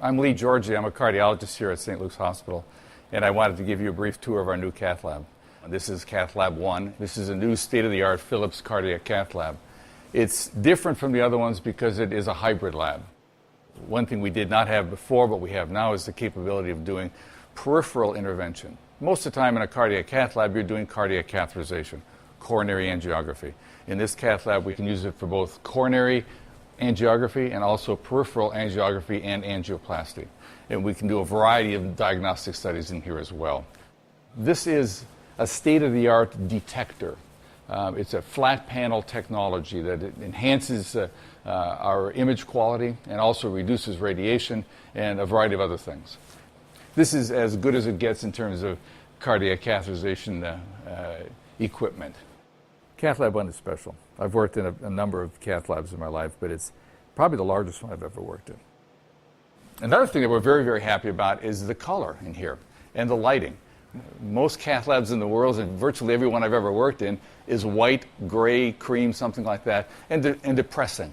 I'm Lee Georgie. I'm a cardiologist here at St. Luke's Hospital, and I wanted to give you a brief tour of our new cath lab. This is Cath Lab 1. This is a new state-of-the-art Philips cardiac cath lab. It's different from the other ones because it is a hybrid lab. One thing we did not have before, but we have now, is the capability of doing peripheral intervention. Most of the time in a cardiac cath lab, you're doing cardiac catheterization, coronary angiography. In this cath lab, we can use it for both coronary angiography and also peripheral angiography and angioplasty. And we can do a variety of diagnostic studies in here as well. This is a state-of-the-art detector. It's a flat panel technology that enhances our image quality and also reduces radiation and a variety of other things. This is as good as it gets in terms of cardiac catheterization equipment. Cath Lab 1 is special. I've worked in a number of cath labs in my life, but it's probably the largest one I've ever worked in. Another thing that we're very, very happy about is the color in here and the lighting. Most cath labs in the world, and virtually every one I've ever worked in, is white, gray, cream, something like that, and depressing.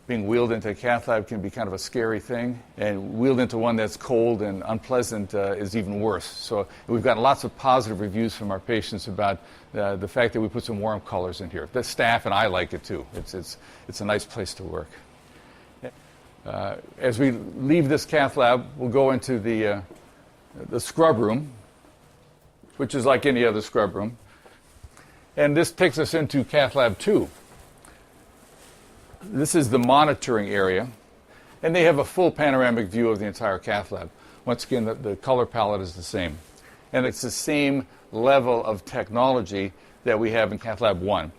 Being wheeled into a cath lab can be kind of a scary thing, and wheeled into one that's cold and unpleasant is even worse. So we've gotten lots of positive reviews from our patients about the fact that we put some warm colors in here. The staff and I like it too. It's a nice place to work. As we leave this cath lab, we'll go into the scrub room, which is like any other scrub room. And this takes us into Cath Lab 2. This is the monitoring area, and they have a full panoramic view of the entire cath lab. Once again, the color palette is the same. And it's the same level of technology that we have in Cath Lab 1.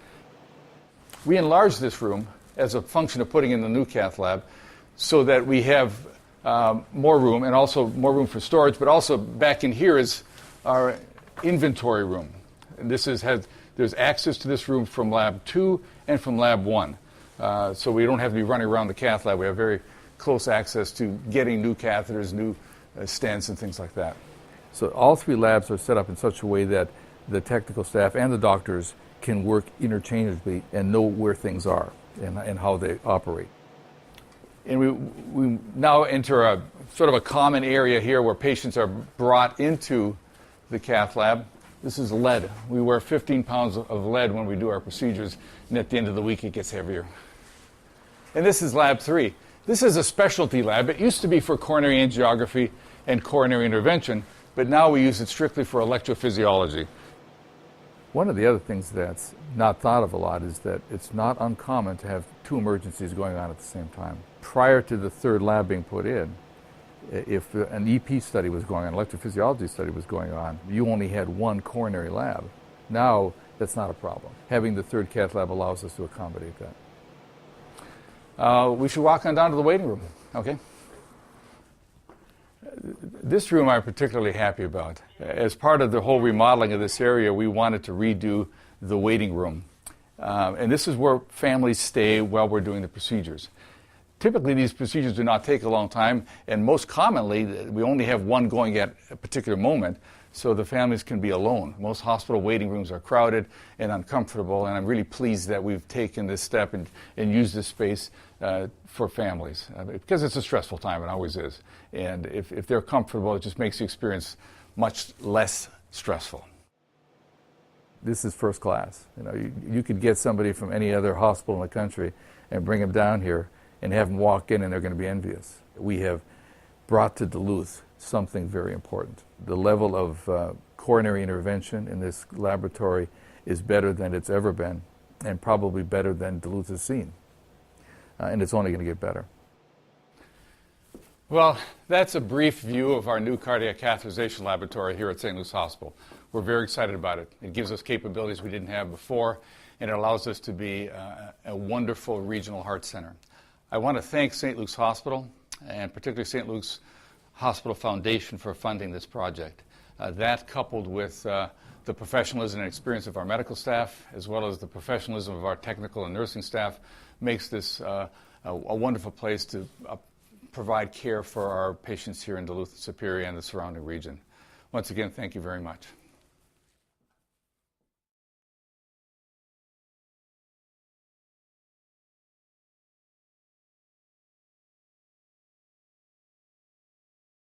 We enlarged this room as a function of putting in the new cath lab so that we have more room, and also more room for storage, but also back in here is our inventory room. And there's access to this room from Lab 2 and from Lab 1. So we don't have to be running around the cath lab. We have very close access to getting new catheters, new stents, and things like that. So all three labs are set up in such a way that the technical staff and the doctors can work interchangeably and know where things are and how they operate. And we now enter a sort of a common area here where patients are brought into the cath lab. This is lead. We wear 15 pounds of lead when we do our procedures, and at the end of the week it gets heavier. And this is Lab 3. This is a specialty lab. It used to be for coronary angiography and coronary intervention, but now we use it strictly for electrophysiology. One of the other things that's not thought of a lot is that it's not uncommon to have two emergencies going on at the same time. Prior to the third lab being put in, if an EP study was going on, an electrophysiology study was going on, you only had one coronary lab. Now, that's not a problem. Having the third cath lab allows us to accommodate that. We should walk on down to the waiting room, okay? This room I'm particularly happy about. As part of the whole remodeling of this area, we wanted to redo the waiting room. And this is where families stay while we're doing the procedures. Typically, these procedures do not take a long time, and most commonly, we only have one going at a particular moment, so the families can be alone. Most hospital waiting rooms are crowded and uncomfortable, and I'm really pleased that we've taken this step and used this space for families, because it's a stressful time, it always is. And if they're comfortable, it just makes the experience much less stressful. This is first class. You could get somebody from any other hospital in the country and bring them down here and have them walk in, and they're going to be envious. We have brought to Duluth something very important. The level of coronary intervention in this laboratory is better than it's ever been, and probably better than Duluth has seen. And it's only going to get better. Well, that's a brief view of our new cardiac catheterization laboratory here at St. Luke's Hospital. We're very excited about it. It gives us capabilities we didn't have before, and it allows us to be a wonderful regional heart center. I want to thank St. Luke's Hospital, and particularly St. Luke's Hospital Foundation, for funding this project. That, coupled with the professionalism and experience of our medical staff, as well as the professionalism of our technical and nursing staff, makes this a wonderful place to provide care for our patients here in Duluth, Superior, and the surrounding region. Once again, thank you very much.